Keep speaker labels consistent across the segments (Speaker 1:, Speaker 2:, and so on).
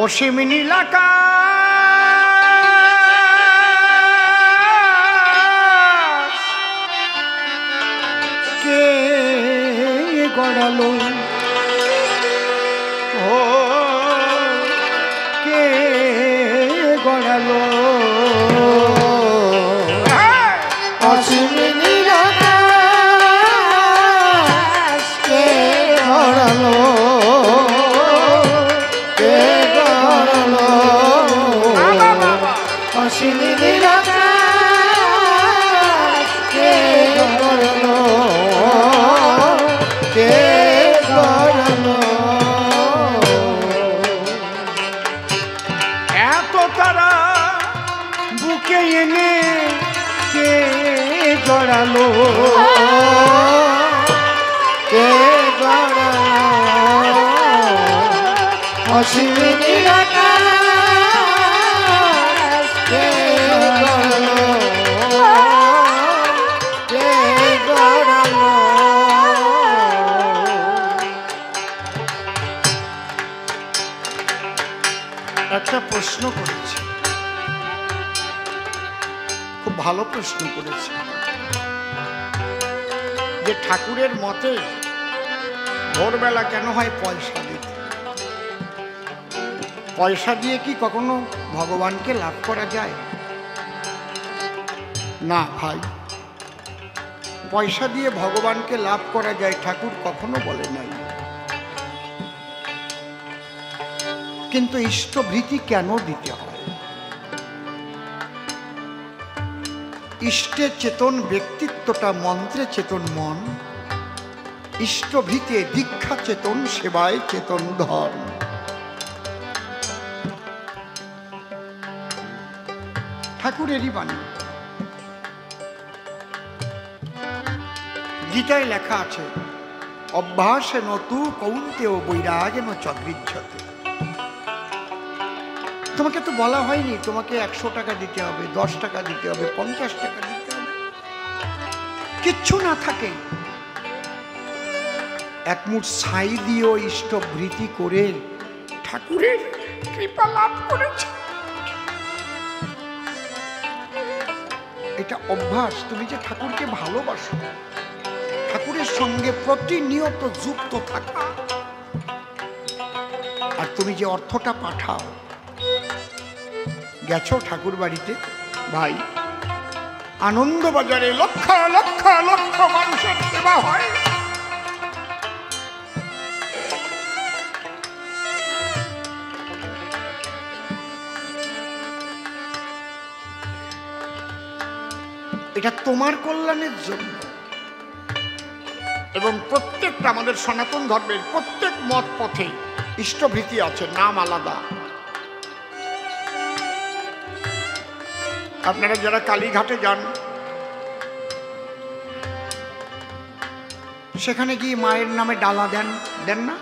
Speaker 1: অসীম নীলাকা কে গড়ালো ও কে গড়ালো
Speaker 2: অসীম নীলাকাশ কে গড়ালো কে গড়ালো অসীম নীলাকাশ কে গড়ালো কে গড়ালো
Speaker 1: এত তারা বুকে এনে কে জড়ালো
Speaker 2: কে গড়ালো অসীম নীলাকাশ কে গড়ালো কে গড়ালো
Speaker 1: একটা প্রশ্ন করেছি, খুব ভালো প্রশ্ন করেছে যে ঠাকুরের মতে ভোরবেলা কেন হয় পয়সা দিতে? পয়সা দিয়ে কি কখনো ভগবানকে লাভ করা যায়? না ভাই, পয়সা দিয়ে ভগবানকে লাভ করা যায় ঠাকুর কখনো বলে নাই। কিন্তু ইষ্টভৃতি কেন দিতে হয়? ইষ্টে চেতন ব্যক্তিত্বটা, মন্ত্রে চেতন মন, ইষ্টভৃতে দীক্ষা চেতন, সেবায় চেতন ধন। ঠাকুরেরই বাণী। গীতায় লেখা আছে, অভ্যাসে নতু কৌন্তেয় বৈরাগেন চগৃহ্যতে। তোমাকে তো বলা হয়নি তোমাকে 100 টাকা দিতে হবে, 10 টাকা দিতে হবে, 50 টাকা দিতে হবে। কিচ্ছু না থাকে, এক মুঠ ছাই দিয়েও ইষ্টভৃতি করে ঠাকুরের কৃপা লাভ করেছে। এটা অভ্যাস। তুমি যে ঠাকুরকে ভালোবাসো, ঠাকুরের সঙ্গে প্রতিনিয়ত যুক্ত থাকা, আর তুমি যে অর্থটা পাঠাও। গেছো ঠাকুর বাড়িতে ভাই, আনন্দবাজারে লক্ষ লক্ষ লক্ষ মানুষের সেবা হয়। এটা তোমার কল্যাণের জন্য। এবং প্রত্যেকটা আমাদের সনাতন ধর্মের প্রত্যেক মত পথে ইষ্টভৃতি আছে, নাম আলাদা। আপনারা যারা কালীঘাটে যান, সেখানে গিয়ে মায়ের নামে ডালা দেন, দেন না?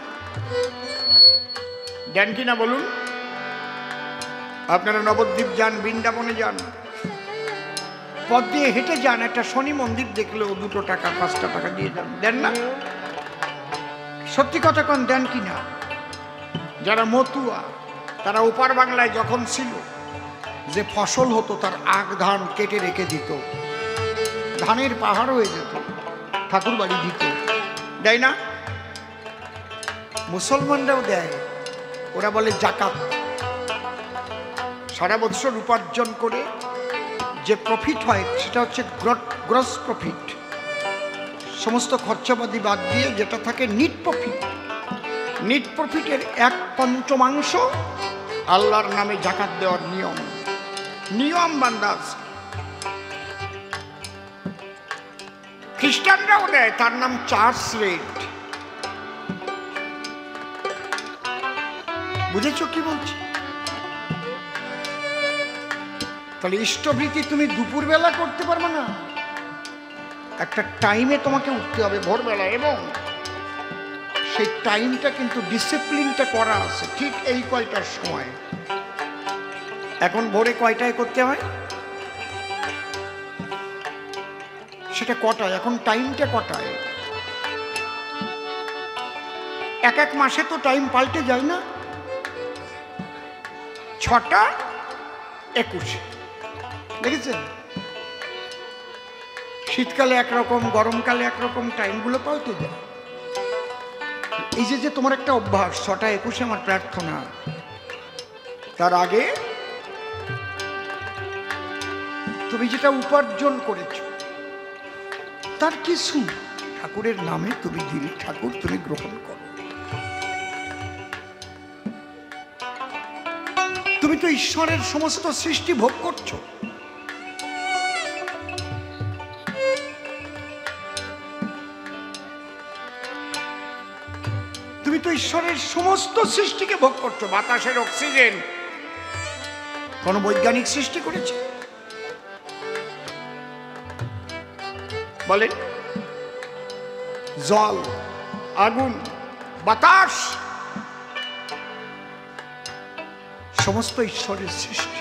Speaker 1: দেন কি না বলুন? আপনারা নবদ্বীপ যান, বৃন্দাবনে যান, পথ দিয়ে হেঁটে যান, একটা শনি মন্দির দেখলেও 2 টাকা 5 টাকা দিয়ে যান, দেন না? সত্যি কথা কোন, দেন কি না? যারা মতুয়া, তারা ওপার বাংলায় যখন ছিল, যে ফসল হতো তার আগ ধান কেটে রেখে দিত, ধানের পাহাড় হয়ে যেত, ঠাকুর বাড়ি দিত, দেয় না? মুসলমানরাও দেয়, ওরা বলে জাকাত। সারা বছর উপার্জন করে যে প্রফিট হয় সেটা হচ্ছে গ্রস প্রফিট, সমস্ত খরচাপাতি বাদ দিয়ে যেটা থাকে নিট প্রফিট। নিট প্রফিটের 1/5 আল্লাহর নামে জাকাত দেওয়ার নিয়ম, নিয়ম বান্দাস। খ্রিস্টানরাও দেয়, তার নাম চার্চ রেট। বুঝেছো কি বলছি? তাহলে ইষ্টভৃতি তুমি দুপুরবেলা করতে পারবে না, একটা টাইমে তোমাকে উঠতে হবে ভোরবেলা, এবং সেই টাইমটা কিন্তু ডিসিপ্লিনটা করা আছে ঠিক এই কয়টার সময়। এখন ভোরে কয়টায় করতে হয়, সেটা কটায়, এখন টাইমটা কটায়? এক এক মাসে তো টাইম পাল্টে যায় না। 6টা 21। দেখেছেন? শীতকালে একরকম, গরমকালে একরকম, টাইমগুলো পাল্টে যায়। এই যে তোমার একটা অভ্যাস 6টা 21 আমার প্রার্থনা, তার আগে তুমি যেটা উপার্জন করেছ তার কিছু ঠাকুরের নামে তুমি দিলে, ঠাকুর তুমি গ্রহণ করো। তুমি তো ঈশ্বরের সমস্ত সৃষ্টি ভোগ করছো। তুমি তো ঈশ্বরের সমস্ত সৃষ্টিকে ভোগ করছো। বাতাসের অক্সিজেন কোন বৈজ্ঞানিক সৃষ্টি করেছে? বলেন। জল, আগুন, বাতাস সমস্ত ঈশ্বরের সৃষ্টি।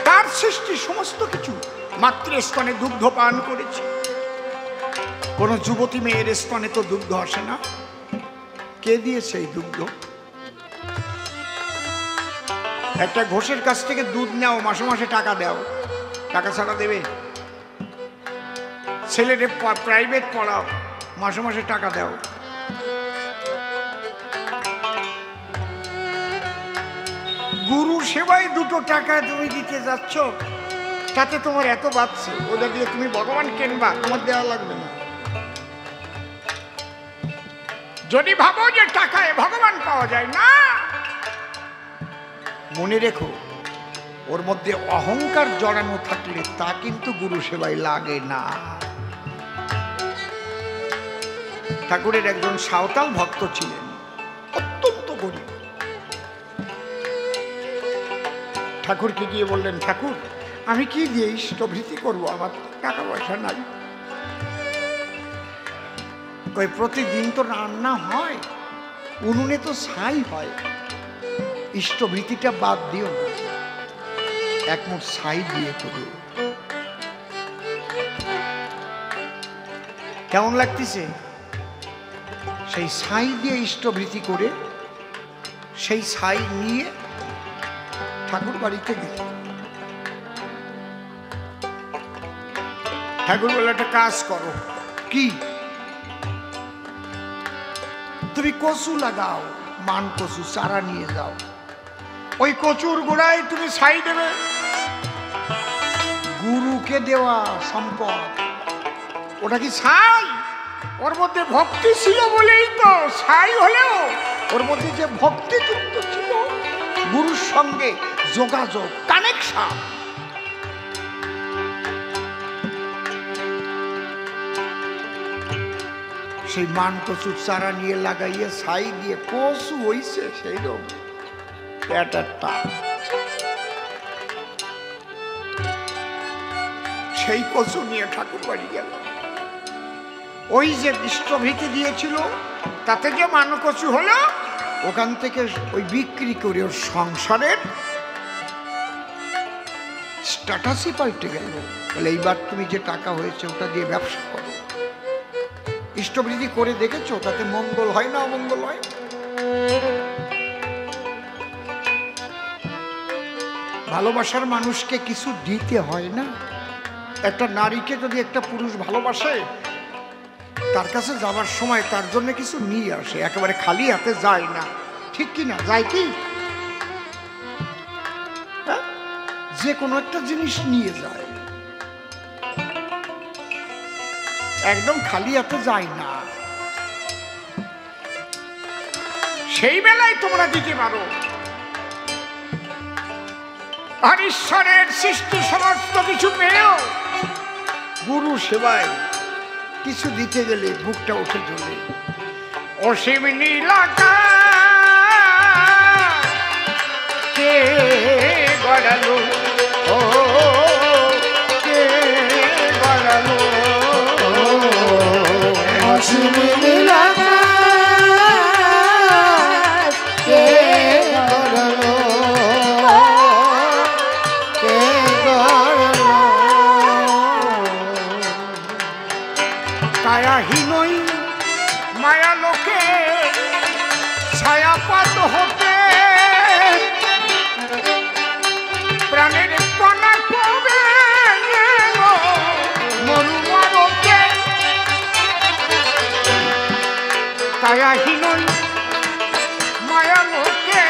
Speaker 1: তার সৃষ্টি সমস্ত কিছু। মাতৃস্তনে দুগ্ধ পান করেছে। কোন যুবতী মেয়ের স্তনে তো দুগ্ধ আসে না। কে দিয়েছে এই দুগ্ধ? একটা ঘোষের কাছ থেকে দুধ নাও, মাসে মাসে টাকা দাও, টাকা ছাড়া দেবে? ছেলেদের প্রাইভেট পড়াও, মাসে মাসে টাকা দাও। গুরু সেবায় 2 টাকা তুমি দিতে যাচ্ছ, তাতে তোমার এত বাড়ছে, ওদের দিয়ে তুমি ভগবান কেনবা, তোমার দেওয়া লাগবে না। যদি ভাবো যে টাকায় ভগবান পাওয়া যায় না, মনে রেখো ওর মধ্যে অহংকার জড়ানো থাকলে তা কিন্তু গুরু সেবায় লাগে না। ঠাকুরের একজন সাঁওতাল ভক্ত ছিলেন, অত্যন্ত গরিব। ঠাকুরকে গিয়ে বললেন, ঠাকুর আমি কি দিয়ে ইষ্টভৃতি করবো, আমার টাকা পয়সা নাই। ওই প্রতিদিন তো রান্না হয়, উনুনে তো ছাই হয়, ইষ্টভৃতিটা বাদ দিও না, 1 মুঠ ছাই দিয়ে করো। কেমন লাগতেছে? সেই ছাই দিয়ে ইষ্টভৃতি করে সেই ছাই নিয়ে ঠাকুর বাড়িতে গেল। ঠাকুর বলে, একটা কাজ করো। কি? তুমি কচু লাগাও, মান কচু চারা নিয়ে যাও, ওই কচুর গোড়ায় তুমি ছাই দেবে। গুরুকে দেওয়া সম্পদ, ওটা কি ছাই? ওর মধ্যে ভক্তি ছিল বলেই তো ছাই হলেও ওর মধ্যে যে ভক্তি যুক্ত ছিল, গুরুর সঙ্গে যোগাযোগ, কানেকশন, সেই মান কচুর চারা নিয়ে লাগাইয়ে ছাই দিয়ে কচু হইছে সেই রকম পেটারটা। সেই কচু নিয়ে ঠাকুর বাড়ি গেল। ওই যে ইষ্টভৃতি দিয়েছিল তাতে যে মান কচু হলো, ওখান থেকে ওই বিক্রি করে ওর সংসারের স্ট্যাটাসই পাল্টে গেল। বলে, এইবার তুমি যে টাকা হয়েছে ওটা দিয়ে ব্যবসা করো। ইষ্টভৃতি করে দেখেছো তাতে মঙ্গল হয় না অমঙ্গল হয়? ভালোবাসার মানুষকে কিছু দিতে হয় না। একটা নারীকে যদি একটা পুরুষ ভালোবাসে, তার কাছে যাবার সময় তার জন্য কিছু নিয়ে আসে, একেবারে খালি হাতে যায় না। ঠিক কি না? যায় কি? যে কোনো একটা জিনিস নিয়ে যায়, একদম খালি হাতে যায় না। সেই বেলায় তোমরা দিতে পারো। আর ঈশ্বরের সৃষ্টি সমস্ত কিছু পেয়েও গুরু সেবায় কিছু দিতে গেলে বুকটা উঠে চলে। অসীম নীলাকাশ কে গড়ালো, ও কে গড়ালো,
Speaker 2: অসীম নীলাকাশ কে গড়ালো, কে গড়ালো।
Speaker 1: কায়াহীনই মায়া লোকে ছায়াপাত হতে ছায়াহীন মায়া লোকে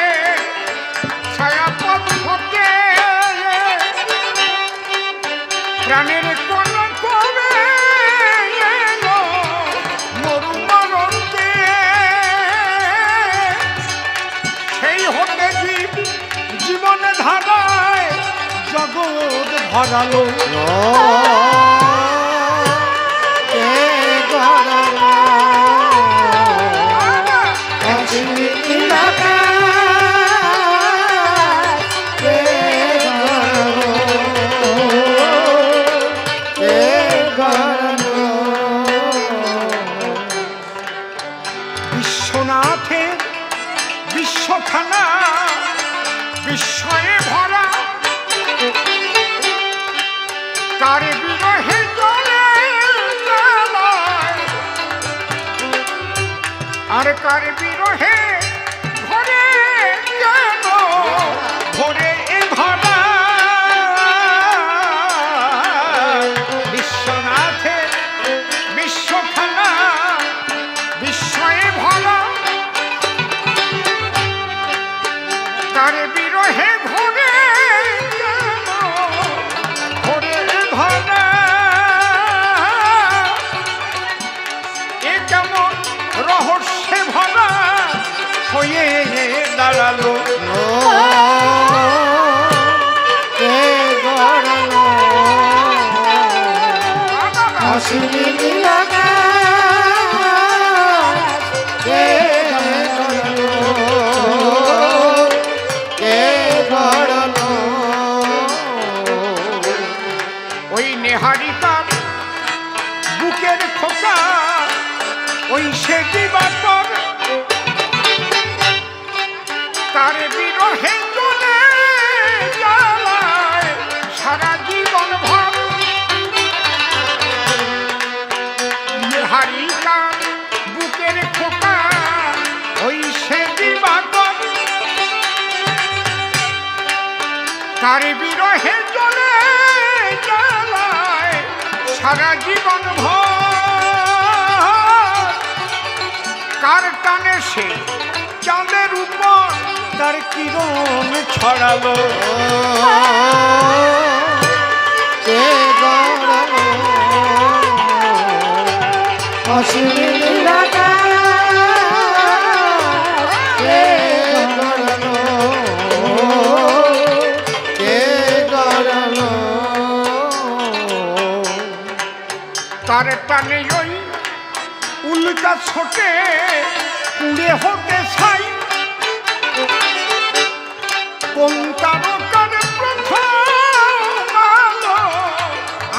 Speaker 1: ছায়াপথ হতে প্রাণের কোন করে এলো মরুমরণকে সেই হতে জীবন ধারায় জগৎ ভরালো বিশ্বনাথের বিশ্বখানা বিস্ময়ে ভরা তার বিরহে জলে জ্বালায় আর কার বিরহে ঘরে কেন ভরে এ ভরা বিশ্বনাথের বিশ্বখানা বিস্ময়ে ভরা তার বিরহে ভরে ভরে ভরা এ কেমন রহস্যে ভরা হয়ে দাঁড়ালো ওই নেহারিকার বুকের খোকা ওই সে দিবাকর তার বিরহে চলে জ্বালায় সারা জীবন ভর নেহারিকার বুকের খোকা ওই সে দিবাকর তার বিরহে চলে জ্বালায় সারা জীবন ভর কার টানে সে চাঁদের উপর তার কিরণ ছড়ালো তার টানে ওই উল্কা ছোটে পুড়ে হতে ছাই কোন তারকার প্রথম আলো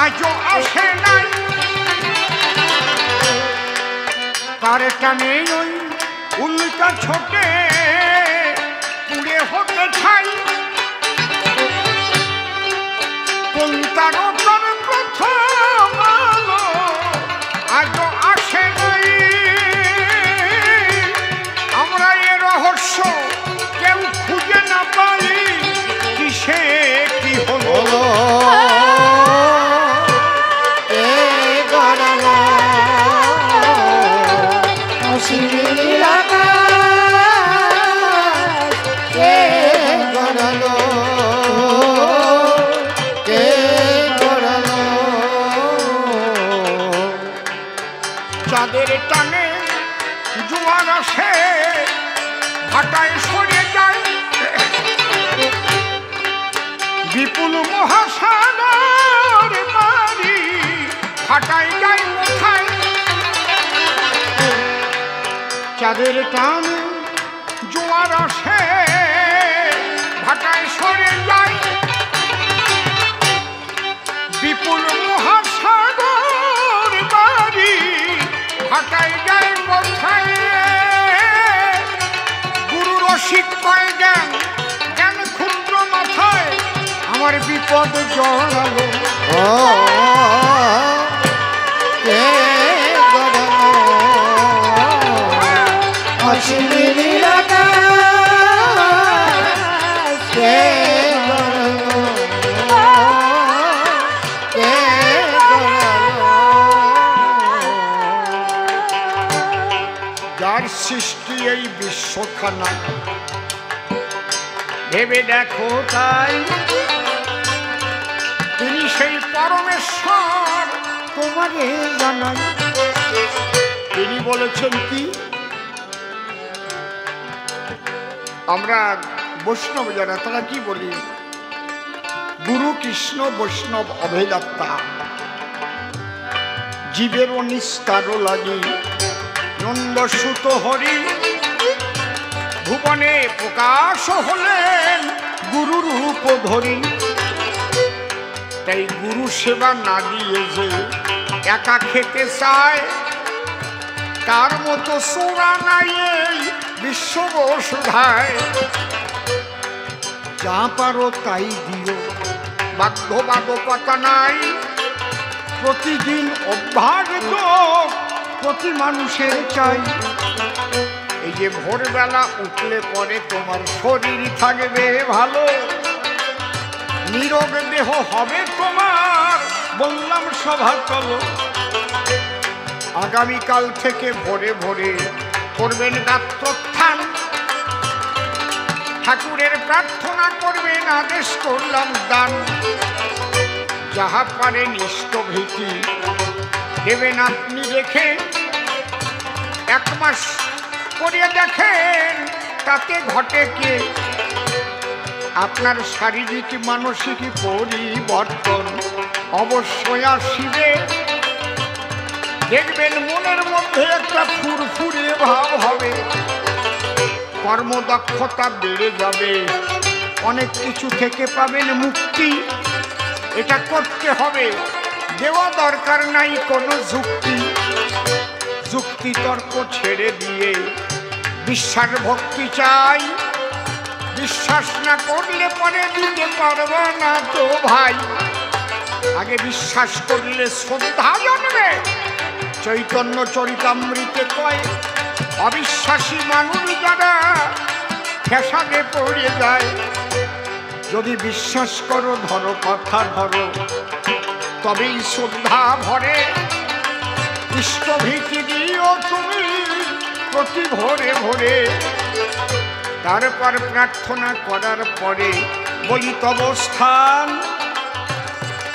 Speaker 1: আজও আসে নাই তার টানে ওই উল্কা ছোটে পুড়ে হতে ছাই কোন তারকার প্রথম আলো আজও আসে নাই আমরা এ রহস্য কেউ খুঁজে না পাই কিসে কি হলো চাঁদের টানে জোয়ার আসে ভাটায় সরে যায় বিপুল মহাসাগর বাড়ি ভাটায় যায় কোথায় চাঁদের টানে জোয়ার আসে ভাটায় সরে যায় বিপুল মহাসাগর বাড়ি ভাটায় যায় কোথায় গুরু রসিক কয় জ্ঞান জ্ঞান ক্ষুদ্র মাথায় আমার বিপদ জড়ালো যার সৃষ্টি এই বিশ্বখানা, ভেবে দেখো তাই তিনি সেই পরমেশ্বর তোমারে জানাই। তিনি বলেছেন কি, আমরা বৈষ্ণব যারা তারা কি বলি, গুরু কৃষ্ণ বৈষ্ণব অভেদাত্মা, জীবের নিস্তার লাগি নন্দসুত হরি, ভুবনে প্রকাশ হলেন গুরু রূপ ধরি। তাই গুরু সেবা না দিয়ে যে একা খেতে চায়, তার মতো সোনা নাই এই বিশ্ব বসুধায়। যা পারো তাই দিও, বাধ্যবাধকতা নাই, প্রতিদিন অভ্যাস যোগ প্রতি মানুষের চাই। এই যে ভোরবেলা উঠলে পরে তোমার শরীর থাকবে ভালো, নিরোগ দেহ হবে তোমার, বললাম সভা চলো। আগামীকাল থেকে ভোরে ভোরে করবেন গাত্রোত্থান, ঠাকুরের প্রার্থনা করবেন, আদেশ করলাম দান। যাহা পারেন ইষ্টভীতি দেবেন আপনি রেখে, 1 মাস করিয়ে দেখেন তাতে ঘটে কে আপনার শারীরিক মানসিক পরিবর্তন অবশ্যই আসিবে। দেখবেন মনের মধ্যে একটা ফুরফুরে ভাব হবে, কর্মদক্ষতা বেড়ে যাবে, অনেক কিছু থেকে পাবেন মুক্তি। এটা করতে হবে, দেওয়া দরকার নাই কোনো যুক্তি, যুক্তি তর্ক ছেড়ে দিয়ে বিশ্বাস ভক্তি চাই। বিশ্বাস না করলে পরে দিতে পারবো না তো ভাই, আগে বিশ্বাস করলে শ্রদ্ধা জন্মে। চৈতন্য চরিতামৃতে কয়, অবিশ্বাসী মানুষ যারা ফ্যাসাদে পড়ে যায়। যদি বিশ্বাস করো, ধরো কথা ধরো, তবেই শ্রদ্ধা ভরে। ইষ্টভীতি দিও তুমি প্রতি ভোরে ভোরে, তারপর প্রার্থনা করার পরে বলি তব স্থান।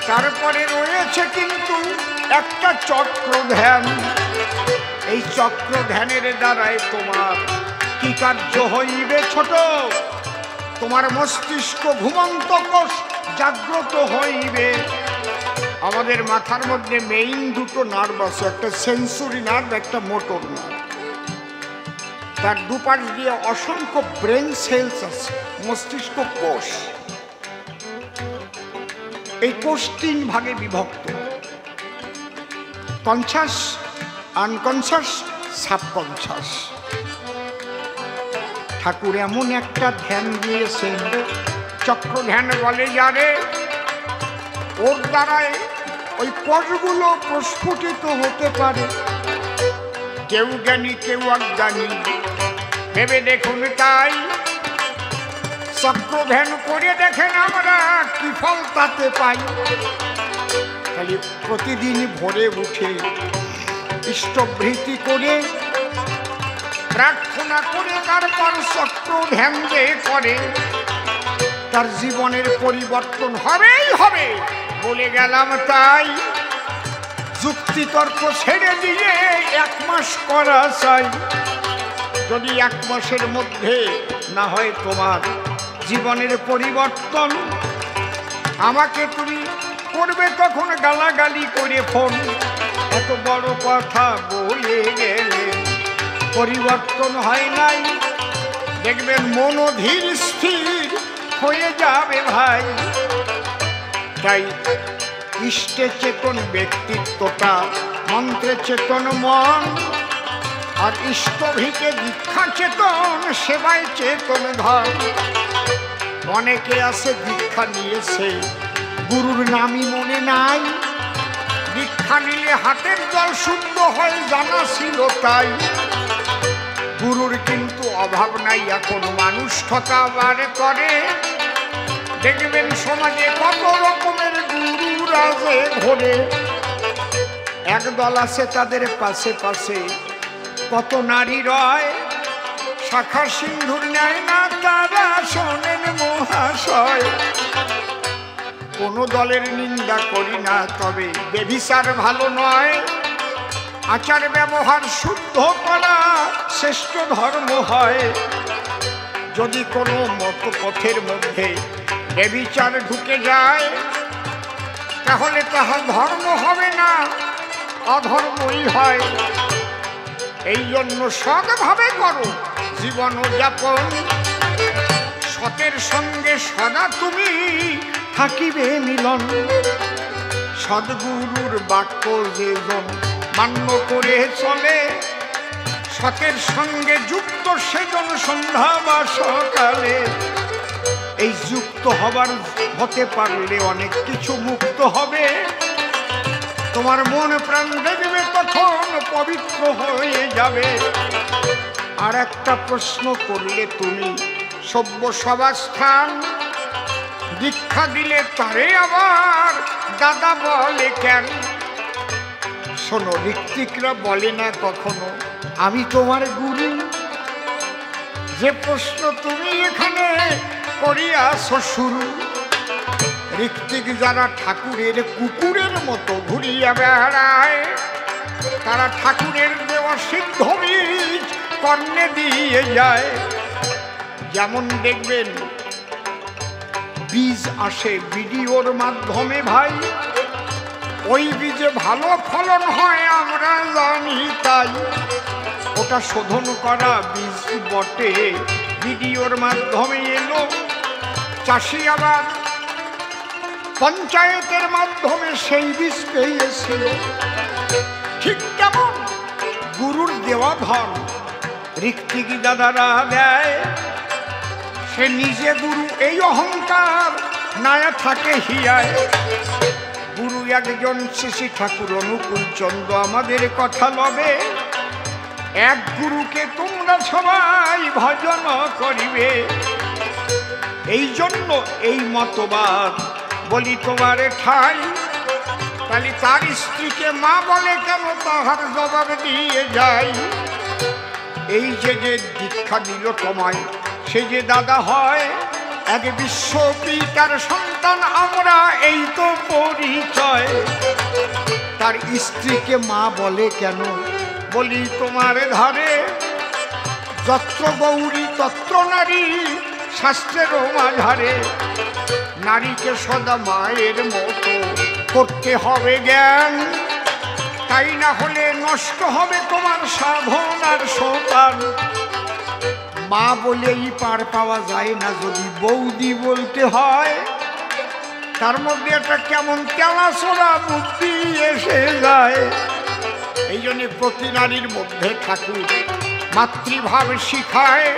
Speaker 1: তারপরে রয়েছে কিন্তু একটা চক্র ধ্যান। এই চক্র ধ্যানের দ্বারাই তোমার কি কার্য হইবে ছোট, তোমার মস্তিষ্ক ঘুমন্ত কোষ জাগ্রত হইবে। আমাদের মাথার মধ্যে মেইন দুটো নার্ভ আছে, একটা সেন্সরি নার্ভ, একটা মোটর নার্ভ। তার দুপাশ দিয়ে অসংখ্য ব্রেন সেলস আছে, মস্তিষ্ক কোষ। এই কোষ 3 ভাগে বিভক্ত, কনসাস, আনকনসাস, সাবকনসাস। ঠাকুর এমন একটা ধ্যান দিয়েছেন, চক্র ধ্যান বলে যারে, ওর দ্বারায় ওই কোষগুলো প্রস্ফুটিত হতে পারে। কেউ জ্ঞানী কেউ অজ্ঞানী, ভেবে দেখুন তাই। চক্র ধ্যান করে দেখেন আমরা কি ফল তাতে পাই। তাহলে প্রতিদিন ভোরে উঠে ইষ্টভৃতি করে প্রার্থনা করে তারপর চক্র ধ্যান যে করে, তার জীবনের পরিবর্তন হবেই হবে, বলে গেলাম তাই। যুক্তি তর্ক ছেড়ে দিয়ে 1 মাস করা চাই। যদি 1 মাসের মধ্যে না হয় তোমার জীবনের পরিবর্তন, আমাকে তুমি করবে তখন গালাগালি করে ফোন, এত বড় কথা বলে গেলে পরিবর্তন হয় নাই। দেখবেন মন ধীর স্থির হয়ে যাবে ভাই। তাই ইষ্টে চেতন ব্যক্তিত্বটা, মন্ত্রে চেতন মন, আর ইষ্টভীতে দীক্ষা চেতন, সেবায় চেতন ধন। অনেকে আছে দীক্ষা নিয়েছে, গুরুর নামই মনে নাই। দীক্ষা নিলে হাতের জল শুদ্ধ হয়, জানা ছিল তাই। গুরুর কিন্তু অভাব নাই, এখন মানুষ ঠকাবার করে। দেখবেন সমাজে কত রকমের গুরুরা যে ঘোরে। একদল আছে তাদের পাশে পাশে কত নারী রয়, শাখা সিন্ধুর নেয় না তারা, শোনেন মহাশয়। কোনো দলের নিন্দা করি না, তবে বেভিচার ভালো নয়। আচার ব্যবহার শুদ্ধ করা শ্রেষ্ঠ ধর্ম হয়। যদি কোনো মতপথের মধ্যে বেভিচার ঢুকে যায়, তাহলে তাহা ধর্ম হবে না, অধর্মই হয়। এই জন্য সৎভাবে করো জীবন যাপন, সতের সঙ্গে সদা তুমি থাকিবে মিলন। সদ্গুরুর বাক্য যেজন মান্য করে চলে, সতের সঙ্গে যুক্ত সেজন সন্ধ্যা বা সকালে। এই যুক্ত হতে পারলে অনেক কিছু মুক্ত হবে। তোমার মন প্রাণ দেখবে তখন পবিত্র হয়ে যাবে। আর একটা প্রশ্ন করলে তুমি সভ্য সভাস্থান, দীক্ষা দিলে তারে আবার দাদা বলে কেন? শোনো, ঋত্বিকরা বলে না কখনো আমি তোমার গুরু। যে প্রশ্ন তুমি এখানে করিয়াছো শুরু, ঋত্বিক যারা ঠাকুরের কুকুরের মতো ঘুরিয়া বেড়ায়, তারা ঠাকুরের দেওয়া সিদ্ধ বীজ কর্ণে দিয়ে যায়। যেমন দেখবেন বীজ আসে ভিডিওর মাধ্যমে ভাই, ওই বীজে ভালো ফলন হয় আমরা জানি তাই। ওটা শোধন করা বীজ বটে, ভিডিওর মাধ্যমে এলো। চাষি আবার পঞ্চায়েতের মাধ্যমে সেই বীজ পেয়েছিল। ঠিক তেমন গুরুর দেওয়া ধন ঋত্বিক দাদারা দেয়। সে নিজে গুরু এই অহংকার নায়া থাকে হিয়ায়। গুরু একজন শ্রী ঠাকুর অনুকূল চন্দ্র আমাদের কথা লবে। এক গুরুকে তোমরা সবাই ভজন করিবে। এই জন্য এই মতবাদ বলি তোমার ঠাই। তাহলে তার স্ত্রীকে মা বলে কেন, তাহার জবাব দিয়ে যায়। এই যে দীক্ষা দিল তোমায়, সে যে দাদা হয়। এক বিশ্বপিতার সন্তান আমরা, এই তো পরিচয়। তার স্ত্রীকে মা বলে কেন, বলি তোমার ধারে যত্র গৌরী তত্র নারী, শাস্ত্রের মাঝারে। নারীকে সদা মায়ের মতো করতে হবে জ্ঞান, তাই না হলে নষ্ট হবে তোমার সাধনার সোপান। মা বলেই পার পাওয়া যায় না, যদি বৌদি বলতে হয় তার মধ্যে একটা কেমন তেলাচোরা বুদ্ধি এসে যায়। এই জন্য প্রতি নারীর মধ্যে ঠাকুর মাতৃভাব শিখায়।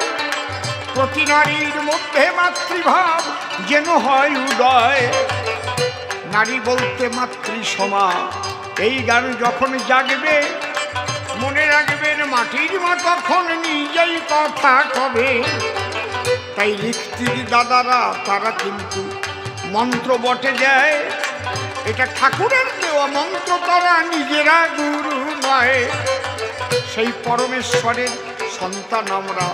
Speaker 1: প্রতি নারীর মধ্যে মাতৃভাব যেন হয় উদয়। নারী বলতে মাতৃ সমা, এই গান যখন জাগবে মনে রাখবেন মাটির মা তখন নিজেই কথা কবে। তাই ঋত্বিক দাদারা তারা কিন্তু মন্ত্র বটে দেয়। এটা ঠাকুরের দেওয়া মন্ত্র, তারা নিজেরা গুরু নয়। সেই পরমেশ্বরের সন্তান আমরা।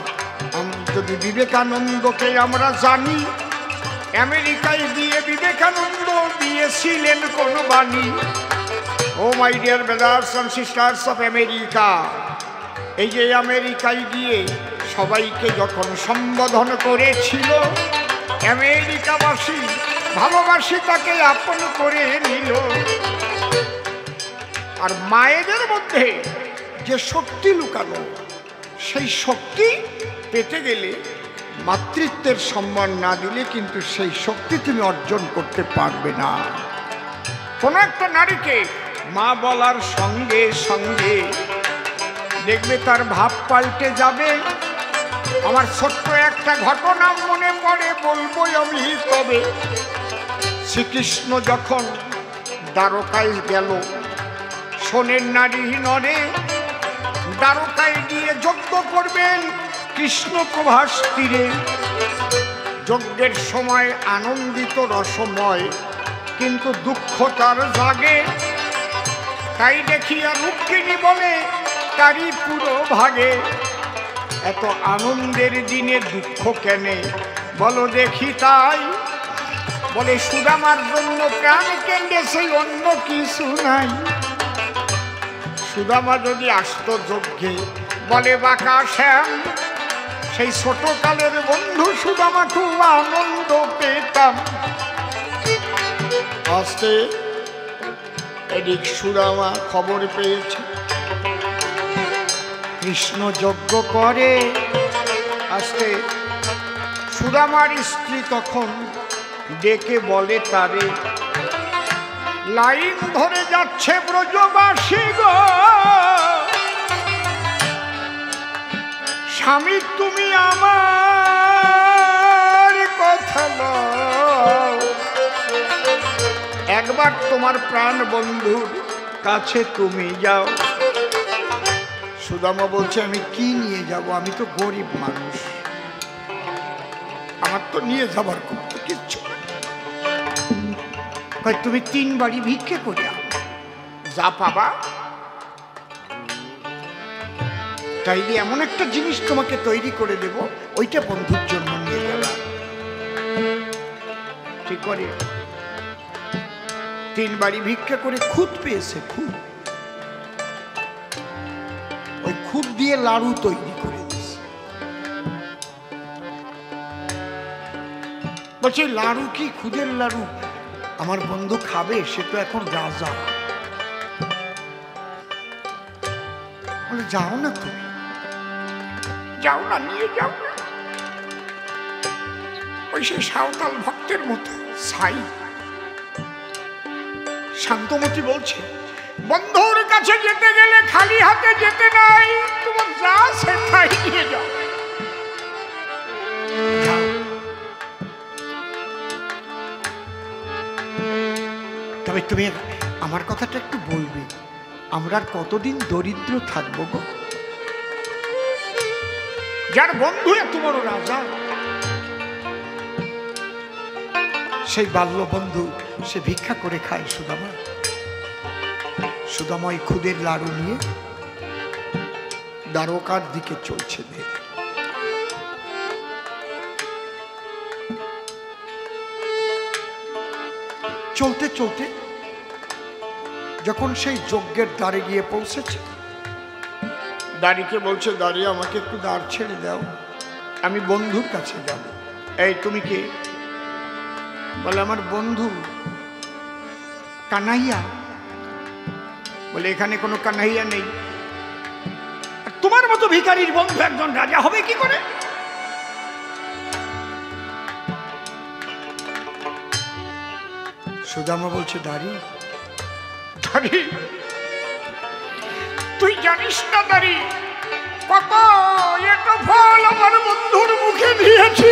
Speaker 1: যদি বিবেকানন্দকে আমরা জানি, আমেরিকায় গিয়ে বিবেকানন্দ দিয়েছিলেন কোন বাণী। Oh my dear brothers and sisters of America, এই যে আমেরিকায় গিয়ে সবাইকে যখন সম্বোধন করেছিল, আমেরিকাবাসী ভালোবাসি তাকে আপন করে নিল। আর মায়েদের মধ্যে যে শক্তি লুকানো, সেই শক্তি পেতে গেলে মাতৃত্বের সম্মান না দিলে কিন্তু সেই শক্তি তুমি অর্জন করতে পারবে না। কোনো একটা নারীকে মা বলার সঙ্গে সঙ্গে দেখবে তার ভাব পাল্টে যাবে। আমার ছোট্ট একটা ঘটনা মনে পড়ে, বলবো আমি তবে। শ্রীকৃষ্ণ যখন দ্বারকায় গেল, সোনের নারী নরে দ্বারকায় গিয়ে যজ্ঞ করবেন কৃষ্ণ প্রভাস তীরে। যজ্ঞের সময় আনন্দিত রসময়, কিন্তু দুঃখ তার জাগে। তাই দেখিয়া রুক্মিণী বলে তারই পুরো ভাগে। এত আনন্দের দিনে দুঃখ কেনে বলো দেখি তাই। বলে সুদামার জন্য প্রাণ কেঁদেছে, অন্য কিছু নাই। সুদামা যদি আসতো যজ্ঞে, বলে বাঁকা শ্যাম, সেই ছোটকালের বন্ধু সুদামা খুব আনন্দ পেতাম। আসতে এদিক সুদামা খবর পেয়েছে কৃষ্ণ যজ্ঞ করে। আসতে সুদামার স্ত্রী তখন ডেকে বলে তারে, লাইন ধরে যাচ্ছে ব্রজবাসী গো, স্বামী তুমি আমার কথা নাও, একবার তোমার প্রাণ বন্ধুর কাছে তুমি যাও। সুদামা বলছে আমি কি নিয়ে যাব, আমি তো গরিব মানুষ, আমার তো নিয়ে যাবার খুব কিচ্ছু। তুমি 3 বাড়ি ভিক্ষে করে আনো, যা পাবা তাইলে এমন একটা জিনিস তোমাকে তৈরি করে দেব, ওইটা বন্ধুর জন্য নিয়ে যাবা। ঠিক করে 3 বাড়ি ভিক্ষা করে খুদ পেয়েছে, খুদ, ওই খুদ দিয়ে লাড়ু তৈরি করে দিয়েছে। বলছে লাড়ু কি খুদের লাড়ু আমার বন্ধু খাবে, সে তো এখন রাজা। বলে যাও না, তুমি যাও না, নিয়ে যাও। ওই সে সাঁওতাল ভক্তের মতো ছাই। শান্তমতি বলছে বন্ধুর কাছে যেতে গেলে খালি হাতে যেতে নাই, তোমার যা সেটাই নিয়ে যাও। তবে তুমি আমার কথাটা একটু বলবে, আমরা আর কতদিন দরিদ্র থাকবো গো? যার বন্ধু এত বড় রাজা, সেই বাল্য বন্ধু সে ভিক্ষা করে খায়। সুদামা, সুদামা ওই খুদের লাড়ু নিয়ে দ্বারকার দিকে চলছে। চলতে চলতে যখন সেই যজ্ঞের দ্বারে গিয়ে পৌঁছেছে, দাঁড়িকে বলছে দাঁড়িয়ে আমাকে একটু দাঁড় ছেড়ে দাও, আমি বন্ধুর কাছে যাব। এই তুমি কে? বলে আমার বন্ধু কানাইয়া। বলে এখানে কোনো কানাইয়া নেই, তোমার মতো ভিখারির বন্ধু একজন রাজা হবে কি করে? সুদামা বলছে দাঁড়ি, দাঁড়ি তুই জানিস না দাঁড়ি কত একটা ফল আমার বন্ধুর মুখে দিয়েছি।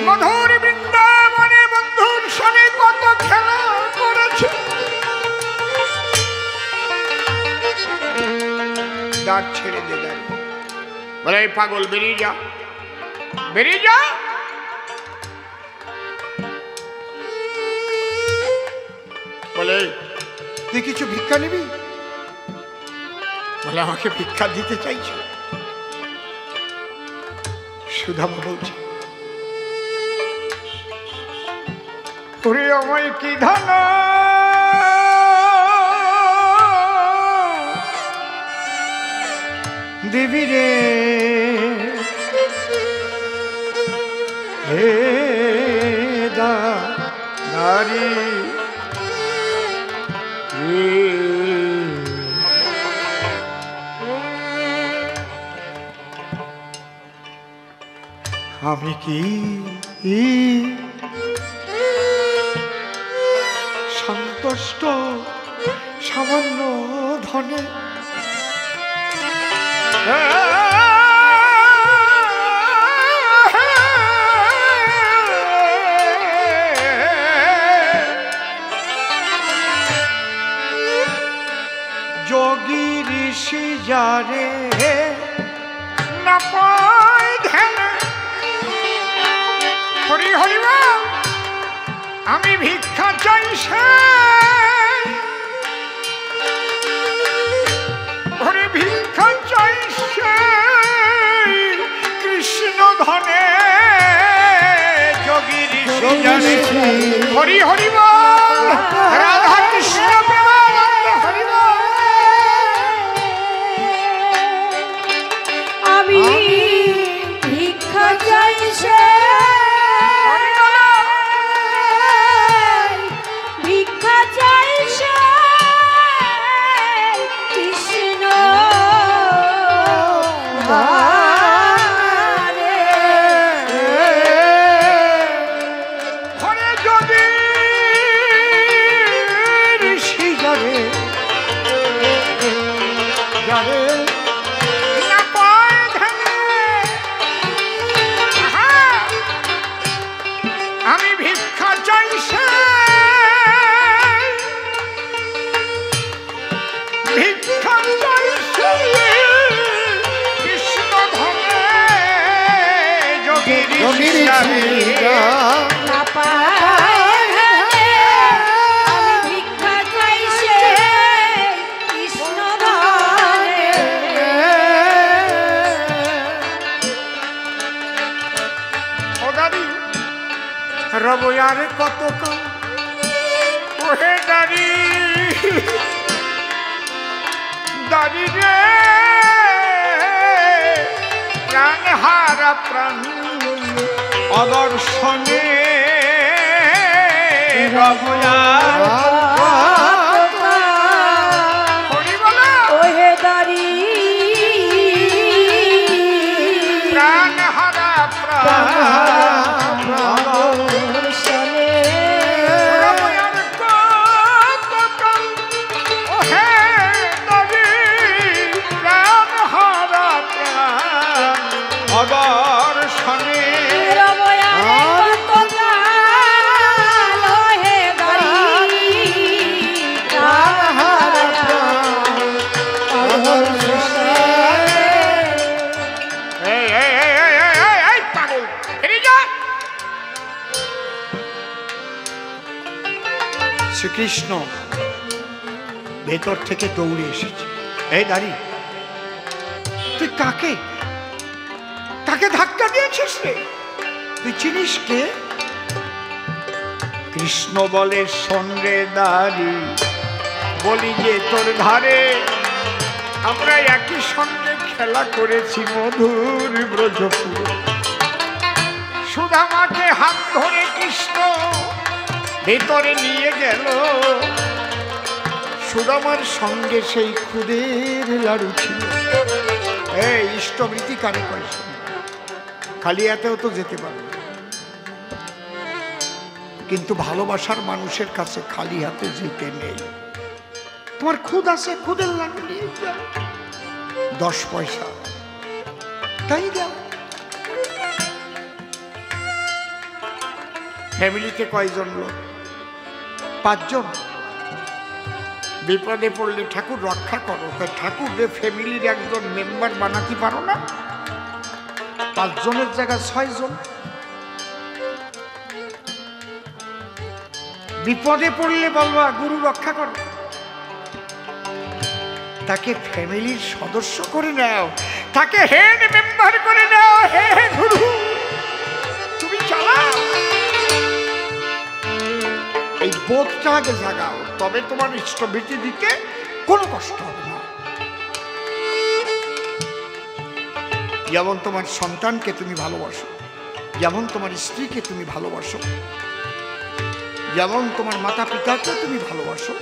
Speaker 1: মধুর বৃন্দাবনে বন্ধুর সঙ্গে কত খেলা করেছে। দাঁত ছেড়ে দে দাঁড়ি। বলে এই পাগল বেরিয়ে যা, বেরিয়ে যা। বলে তুই কিছু ভিক্ষা নিবি? বলে আমাকে ভিক্ষা দিতে চাইছি। সুদামা বলছে তোরে আমায় কি ধান দিবি রে, হে নারী আমি কি সন্তুষ্ট সামান্য ধনে? যোগী ঋষি যারে না পায় ধ্যান, হরি হরি আমি ভিক্ষা চাই সে হরি হরি বল, রাধা কৃষ্ণ প্রেমানন্দ হরি বল।
Speaker 3: আমি ভিক্ষা চাই সে ভিক্ষা চাই সে কৃষ্ণ ধারে।
Speaker 1: হরে যদি ঋষি যাবে যাবে না পায় ধ্যানে, আহা, আমি ভিক্ষা চাই সে ভিক্ষা চাই সে কৃষ্ণ ধনে যোগীর শিষ্যারে।
Speaker 3: না পায় ধ্যানে, আমি ভিক্ষা চাই সে কৃষ্ণ ধারে।
Speaker 1: ও দাদি রব আর কত কম ওহে দাদি, দাদি রে প্রাণ হারা প্রাণ অদর্শনে রব আর হরি বলো
Speaker 3: ওহে দারি
Speaker 1: প্রাণ হারা প্রাণ
Speaker 3: দর্শনে
Speaker 1: রব আর কত কম ওহে দাদি প্রাণ হারা প্রাণ অদর্শনে।
Speaker 3: রময়ারে কত কাল ওহে দারি প্রাণ হারা দর্শনে।
Speaker 1: এই পাগল ফিরে যা। শ্রীকৃষ্ণ ভেতর থেকে দৌড়ে এসেছে। এই দাঁড়ি, তুই কাকে কাকে ধাক্কা দিয়েছিস রে? তুই চিনিস কে? কৃষ্ণ বলে শোন রে দাঁড়ি, বলি যে তোর ধারে আমরা একই সঙ্গে খেলা করেছি মধুর ব্রজপুর। সুদামাকে হাত ধরে কৃষ্ণ ভেতরে নিয়ে গেল। সুদামার সঙ্গে সেই খুদের লাড়ু ছিল। এই ইষ্টবৃত্তি কারে কয়? খালি এতেও তো যেতে পারবে, কিন্তু ভালোবাসার মানুষের কাছে খালি হাতে যেতে নেই। তোমার খুদ আছে, খুদের লাড়ু নিয়ে যাও, 10 পয়সা তাই দাও। ফ্যামিলিতে কয়জন লোক? 5 জন। বিপদে পড়লে ঠাকুর রক্ষা করো, তাই ঠাকুরের ফ্যামিলির একজন মেম্বার বানাতে পারো না? 5 জনের জায়গায় 6 জন। বিপদে পড়লে বলবা গুরু রক্ষা করো, তাকে ফ্যামিলির সদস্য করে নাও, তাকে হেড মেম্বার করে নাও। হে গুরু তুমি চালাও। এই বোধটা আগে জাগাও, তবে তোমার ইষ্টবৃত্তি দিতে কোনো কষ্ট হবে না। যেমন তোমার সন্তানকে তুমি ভালোবাসো, যেমন তোমার স্ত্রীকে তুমি ভালোবাসো, যেমন তোমার মাতা পিতাকে তুমি ভালোবাসো,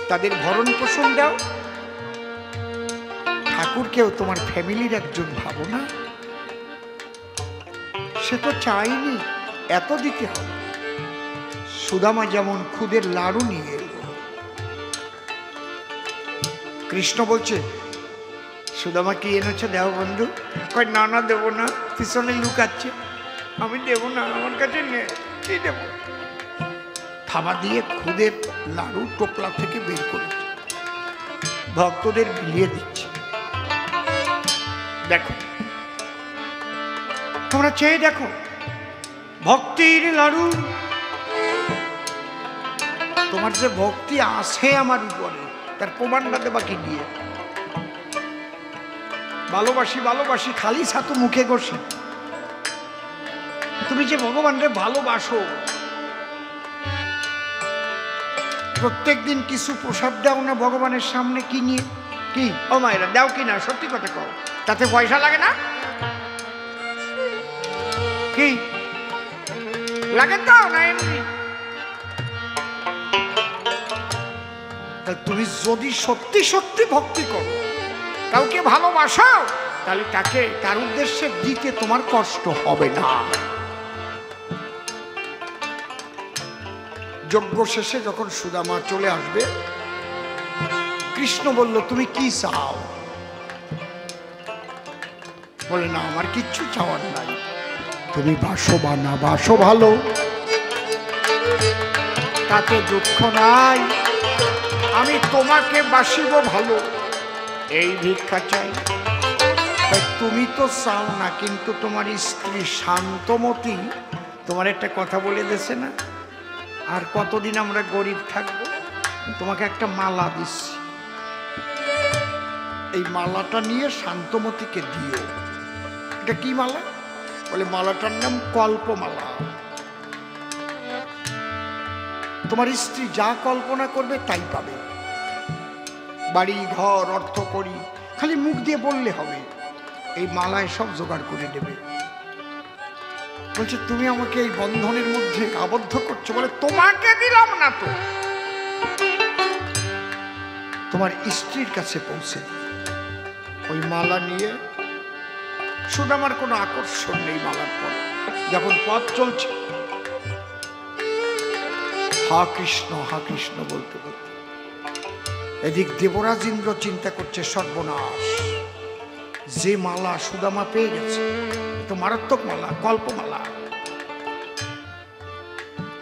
Speaker 1: তাদের ভরণ পোষণ দাও, ঠাকুরকেও তোমার ফ্যামিলির একজন ভাবো না? সে তো চাইনি এত দিতে হবে। সুদামা যেমন খুদের লাড়ু নিয়ে এলো, কৃষ্ণ বলছে সুদামা কি এনেছো দেও বন্ধু? কয় না না দেবো না, পিছনে লুকাচ্ছে, আমি দেবো না, আমার কাছে নেই, কি দেবো? থাবা দিয়ে খুদের লাড়ু টোপলা থেকে বের করেছে, ভক্তদের বিলিয়ে দিচ্ছে। দেখো, তোমরা চেয়ে দেখো, ভক্তির লাড়ু। তোমার যে ভক্তি আছে আমার উপরে, তার প্রমাণটা দেবা কি দিয়ে? ভালোবাসি ভালোবাসি খালি ছাতু মুখে ঘষে, তুমি যে ভগবানকে ভালোবাসো, প্রত্যেক দিন কিছু প্রসাদ দাও না ভগবানের সামনে? কি নিয়ে কি ও মায়েরা দাও কি না? সত্যি কথা কও, তাতে পয়সা লাগে না? কি লাগে তো না এমনি? তুমি যদি সত্যি সত্যি ভক্তি করো, কাউকে ভালোবাসো, তাহলে তাকে তার উদ্দেশ্যে দিতে তোমার কষ্ট হবে না। যজ্ঞ শেষে যখন সুদামা চলে আসবে, কৃষ্ণ বলল তুমি কি চাও? বলে না আমার কিচ্ছু চাওয়ার নাই, তুমি বাসো বা না বাসো ভালো, তাতে দুঃখ নাই, আমি তোমাকে বাসিব ভালো, এই ভিক্ষা চাই। তুমি তো চাও না, কিন্তু তোমার স্ত্রী শান্তমতী তোমার একটা কথা বলে দিয়েছে না, আর কতদিন আমরা গরিব থাকবো, তোমাকে একটা মালা দিচ্ছি, এই মালাটা নিয়ে শান্তমতীকে দিও। এটা কি মালা? বলে মালাটার নাম কল্পমালা। তোমার স্ত্রী যা কল্পনা করবে তাই পাবে, বাড়ি ঘর অর্থ করি, খালি মুখ দিয়ে বললে হবে, এই মালায় সব জোগাড় করে দেবে। বলছে তুমি আমাকে এই বন্ধনের মধ্যে আবদ্ধ করছো। বলে তোমাকে দিলাম না তো, তোমার স্ত্রীর কাছে পৌঁছে ওই মালা নিয়ে। সুদামার কোনো আকর্ষণ নেই মালার পরে। যখন পথ চলছে হা কৃষ্ণ বলতে বলতে, এদিক দেবরাজ ইন্দ্র চিন্তা করছে সর্বনাশ, যে মালা সুদামা পেয়ে গেছে, তো মারাত্মক মালা, কল্পমালা,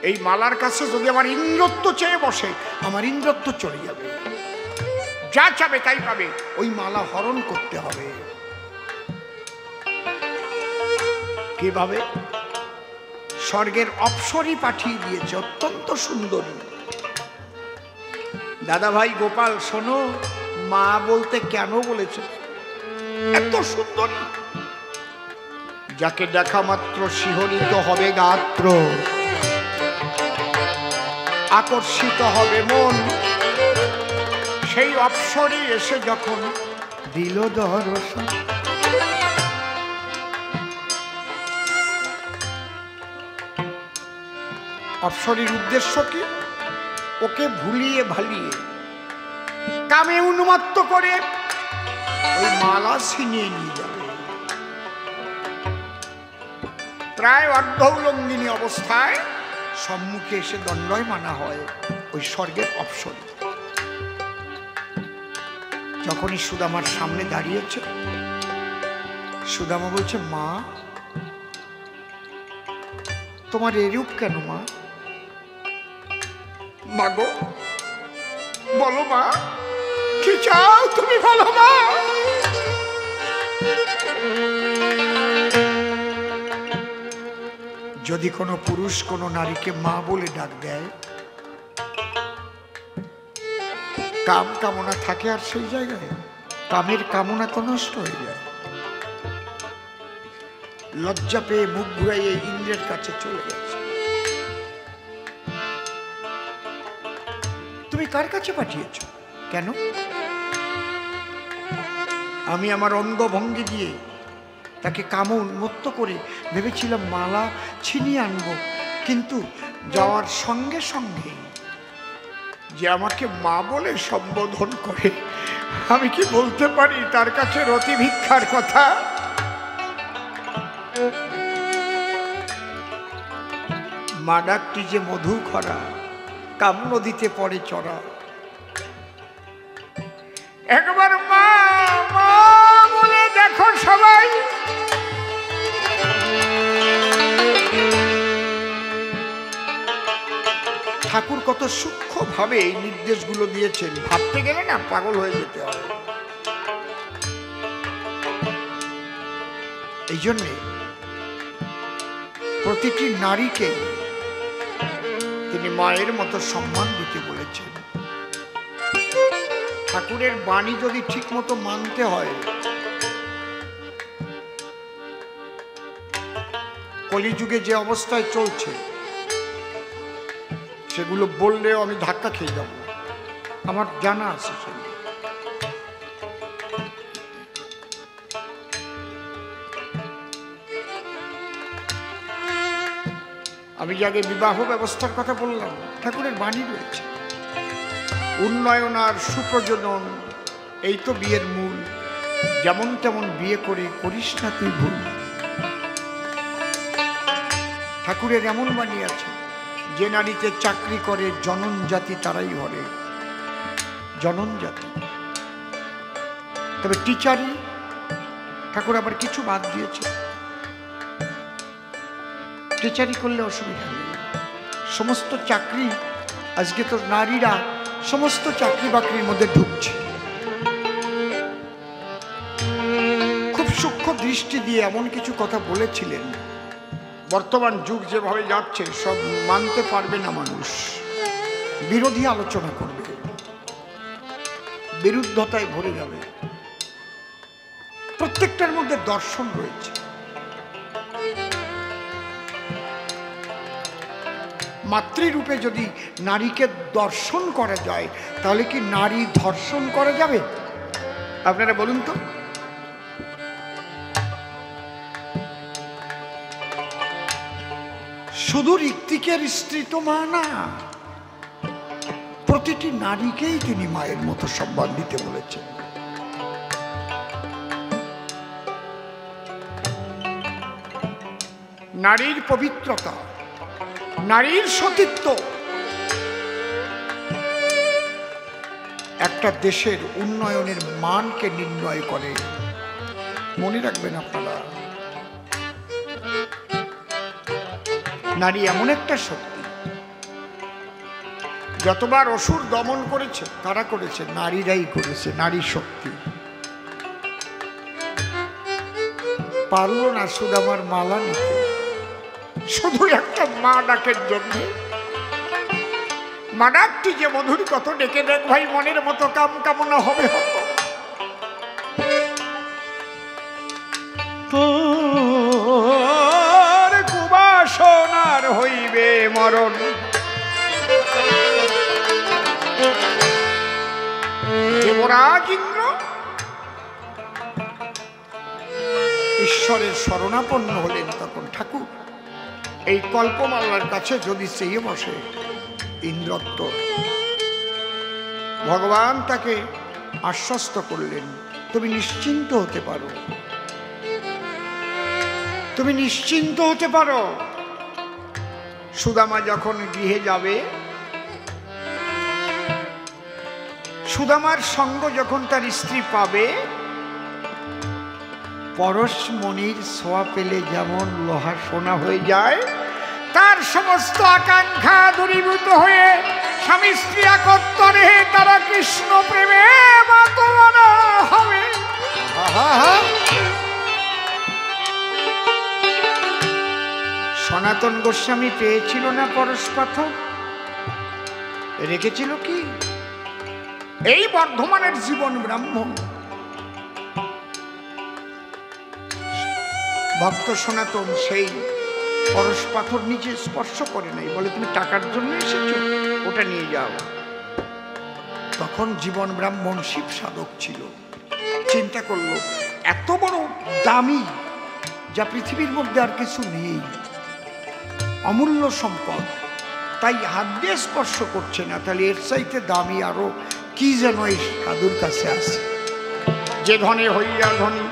Speaker 1: এই মালার কাছে যদি আমার ইন্দ্রত্ব চেয়ে বসে, আমার ইন্দ্রত্ব চলে যাবে, যা চাবে তাই পাবে, ওই মালা হরণ করতে হবে। কিভাবে? স্বর্গের অপ্সরী পাঠিয়ে দিয়েছে, অত্যন্ত সুন্দরী। দাদা ভাই গোপাল শোনো, মা বলতে কেন বলেছে? এত সুন্দরী, যাকে দেখা মাত্র শিহরিত হবে গাত্র, আকর্ষিত হবে মন। সেই অপ্সরী এসে যখন দিল দর্শন, অপ্সরীর উদ্দেশ্য কি? ওকে ভুলিয়ে ভালিয়ে কামে উন্মত্ত করে ওই মালা ছিনিয়ে নিয়ে যাবে। প্রায় অর্ধউলঙ্গিনী অবস্থায় সম্মুখে এসে দণ্ডায়মানা হয় ওই স্বর্গের অপ্সরী। যখনই সুদামার সামনে দাঁড়িয়েছে, সুদামা বলছে মা, তোমার এরূপ কেন মা? মাগো বলো মা, কি চাও তুমি বলো মা। যদি কোনো পুরুষ কোনো নারীকে মা বলে ডাক দেয়, কাম কামনা থাকে আর সেই জায়গায়? কামের কামনা তো নষ্ট হয়ে যায়। লজ্জা পেয়ে মুখ ঘুরাইয়ে ইন্দ্রের কাছে চলে গেছে। তুমি কার কাছে পাঠিয়েছ? কেন? আমি আমার অঙ্গভঙ্গি দিয়ে তাকে কাম উন্মত্ত করে ভেবেছিলাম মালা ছিনিয়ে আনবো, কিন্তু যাওয়ার সঙ্গে সঙ্গে যে আমাকে মা বলে সম্বোধন করে, আমি কি বলতে পারি তার কাছে রতি ভিক্ষার কথা? মা ডাকটি যে মধু খরা, কাম নদীতে পড়ে চড়া। একবার মা মা বলে দেখো সবাই। ঠাকুর কত সূক্ষ্মভাবে এই নির্দেশগুলো দিয়েছেন, ভাবতে গেলে না পাগল হয়ে যেতে হয়। এই জন্যে প্রতিটি নারীকে তিনি মায়ের মতো সম্মান দিতে বলেছেন। ঠাকুরের বাণী যদি ঠিক মতো মানতে হয়, কলিযুগে যে অবস্থায় চলছে সেগুলো বললেও আমি ধাক্কা খেয়ে যাব, আমার জানা আছে সেগুলো। আমি যে আগে বিবাহ ব্যবস্থার কথা বললাম, ঠাকুরের বাণী রয়েছে, উন্নয়ন আর সুপ্রজনন এই তো বিয়ের মূল, যেমন তেমন বিয়ে করে করিস না তুই ভুল। ঠাকুরের এমন বাণী আছে, যে নারীতে চাকরি করে জনন জাতি তারাই হরে, জনন জাতি। তবে টিচারই ঠাকুর আবার কিছু বাদ দিয়েছে, টিচারি করলে অসুবিধা নেই। সমস্ত চাকরি আজকে তো নারীরা সমস্ত চাকরি বাকরির মধ্যে ঢুকছে। খুব সূক্ষ্ম দৃষ্টি দিয়ে এমন কিছু কথা বলেছিলেন, বর্তমান যুগ যেভাবে যাচ্ছে সব মানতে পারবে না মানুষ, বিরোধী আলোচনা করবে, বিরুদ্ধতায় ভরে যাবে। প্রত্যেকটার মধ্যে দর্শন রয়েছে। মাতৃরূপে যদি নারীকে দর্শন করা যায়, তাহলে কি নারী ধর্ষণ করা যাবে? আপনারা বলুন তো। শুধু ঋত্বিকের স্ত্রী তো মা না, প্রতিটি নারীকেই তিনি মায়ের মতো সম্মান দিতে বলেছেন। নারীর পবিত্রতা, নারীর সতীত্ব একটা দেশের উন্নয়নের মানকে নির্ণয় করে। মনে রাখবেন আপনারা, নারী এমন একটা শক্তি, যতবার অসুর দমন করেছে কারা করেছে? নারীরাই করেছে। নারী শক্তি। পারল না সুদামার মালা নিতে, শুধু একটা মা ডাকের জন্য। মা ডাকটি যে মধুর কত, ডেকে দেখ ভাই মনের মতো কাম কামনা হবে হতো। তোর কুবাসনার হইবে মরণ, দেবরাজ ইন্দ্র ঈশ্বরের শরণাপন্ন হলেন। তখন ঠাকুর এই কল্পমালার কাছে যদি চেয়ে বসে ইন্দ্রত্ব, ভগবান তাকে আশ্বস্ত করলেন, তুমি নিশ্চিন্ত হতে পারো, তুমি নিশ্চিন্ত হতে পারো। সুদামা যখন গৃহে যাবে, সুদামার সঙ্গ যখন তার স্ত্রী পাবে, পরশমণির ছোঁয়া পেলে যেমন লোহা সোনা হয়ে যায়, তার সমস্ত আকাঙ্ক্ষা দূরীভূত হয়ে স্বামী স্ত্রী একত্রে তারা কৃষ্ণ প্রেমে মাতোয়ারা হবে। সনাতন গোস্বামী পেয়েছিল না পরশ পাথর, রেখেছিল কি? এই বর্ধমানের জীবন ব্রাহ্মণ ভক্ত সনাতন সেই পরশ পাথর নিজে স্পর্শ করে নাই, বলে তুমি টাকার জন্য এসেছো, ওটা নিয়ে যাও। তখন জীবন ব্রাহ্মণ শিব সাধক ছিল, চিন্তা করলো এত বড় দামি, যা পৃথিবীর মধ্যে আর কিছু নেই, অমূল্য সম্পদ, তাই হাত দিয়ে স্পর্শ করছে না, তাহলে এর চাইতে দামি আরো কি যেন এই সাধুর কাছে আছে। যে ধনে হইয়া ধনী,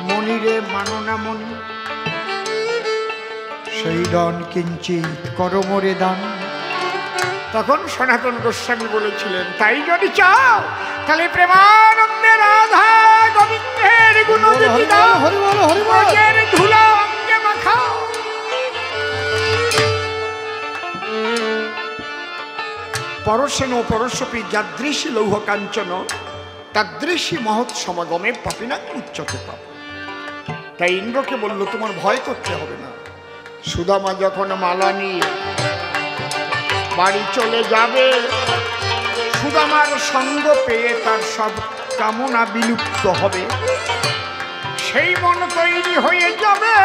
Speaker 1: মনিরে মানো না মনি, সেই ধন কিঞ্চিত করমরে দান। তখন সনাতন গোস্বামী বলেছিলেন, তাই যদি চাও তাহলে প্রেমানন্দে রাধা গোবিন্দের গুণগীতি গাও, ব্রজের ধুলা অঙ্গে মাখাও। পরশেন পরশপি যাদৃশী লৌহ কাঞ্চন, তাদৃশী মহৎ সমাগমে পাপিনাং উচ্চতে পাপ। তাই ইন্দ্রকে বলল, তোমার ভয় করতে হবে না। সুদামা যখন মালা নিয়ে বাড়ি চলে যাবে, সুদামার সঙ্গ পেয়ে তার সব কামনা বিলুপ্ত হবে। সেই মন তৈরি হয়ে যাবে,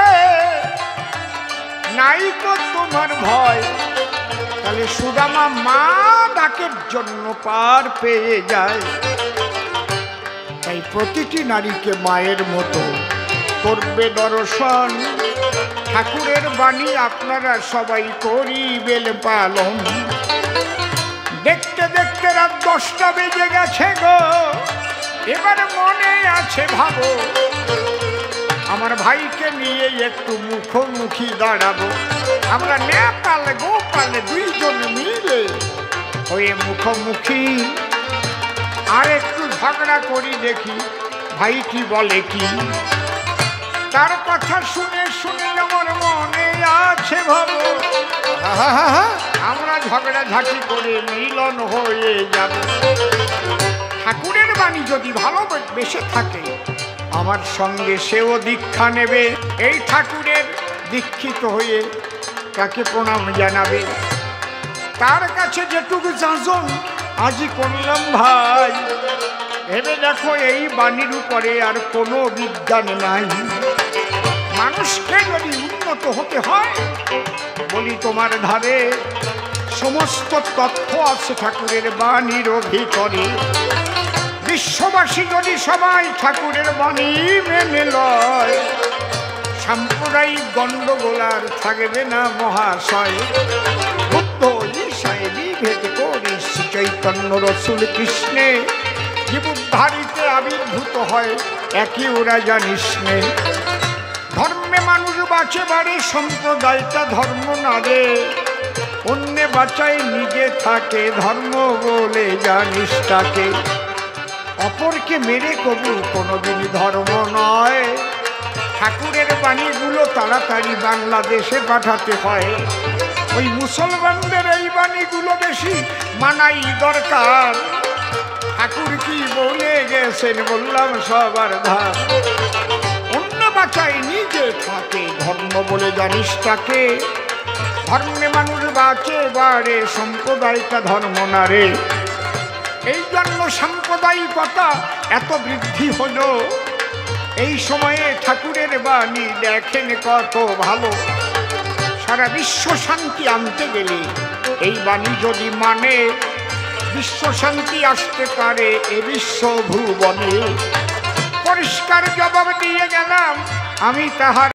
Speaker 1: নাই তো তোমার ভয়। তাহলে সুদামা মা ডাকের জন্য পার পেয়ে যায়। তাই প্রতিটি নারীকে মায়ের মতো করবে দর্শন। ঠাকুরের বাণী আপনারা সবাই করিবেন পালন। দেখতে দেখতে রাত 10টা বেজে গেছে গো, এবার মনে আছে ভাবো আমার ভাইকে নিয়ে একটু মুখোমুখি দাঁড়াবো। আমরা নেপাল গোপালে দুইজন মিলে হয়ে মুখোমুখি আর একটু ঝগড়া করি, দেখি ভাইটি বলে কি। তার কথা শুনে শুনে আমার মনে আছে ভাবো আমরা ঝগড়াঝাটি করে মিলন হয়ে যাব। ঠাকুরের বাণী যদি ভালোবেসে থাকে আমার সঙ্গে সেও দীক্ষা নেবে। এই ঠাকুরের দীক্ষিত হয়ে তাকে প্রণাম জানাবে। তার কাছে যেটুকু চাঁজন আজই করলাম ভাই। ভেবে দেখো এই বাণীর উপরে আর কোনো বিজ্ঞান নাই। মানুষকে যদি উন্নত হতে হয় বলি তোমার ধারে সমস্ত তথ্য আছে ঠাকুরের বাণীর ভিতরে। বিশ্ববাসী যদি সবাই ঠাকুরের বাণী মেনে লয় সাম্প্রদায়িক গণ্ডগোল আর থাকবে না মহাশয়। বুদ্ধ ঈশায় বিভেদ করে শ্রী চৈতন্য রসুল কৃষ্ণে জীবধারিতে আবির্ভূত হয় একই ওরা জানিস নে। ধর্মে মানুষ বাঁচে বাড়ে, সম্প্রদায়টা ধর্ম না রে। অন্যে বাঁচায় নিজে থাকে, ধর্ম বলে জানিস তাকে। অপরকে মেরে কবু কোনোদিন ধর্ম নয়। ঠাকুরের বাণীগুলো তাড়াতাড়ি বাংলাদেশে পাঠাতে হয়। ওই মুসলমানদের এই বাণীগুলো বেশি মানাই দরকার। ঠাকুর কি বলে গেছেন বললাম সবার ধার। অন্য বাঁচায় নিজে থাকে, ধর্ম বলে জানিস তাকে। ধর্মে মানুষ বাঁচে বাড়ে, সম্প্রদায়টা ধর্ম না রে। এই জন্য সাম্প্রদায়িকতা এত বৃদ্ধি হলো। এই সময়ে ঠাকুরের বাণী দেখেন কত ভালো। সারা বিশ্ব শান্তি আনতে গেলে এই বাণী যদি মানে বিশ্ব শান্তি আসতে পারে এ বিশ্ব ভুবনে। পরিষ্কার জবাব দিয়ে গেলাম আমি তাহার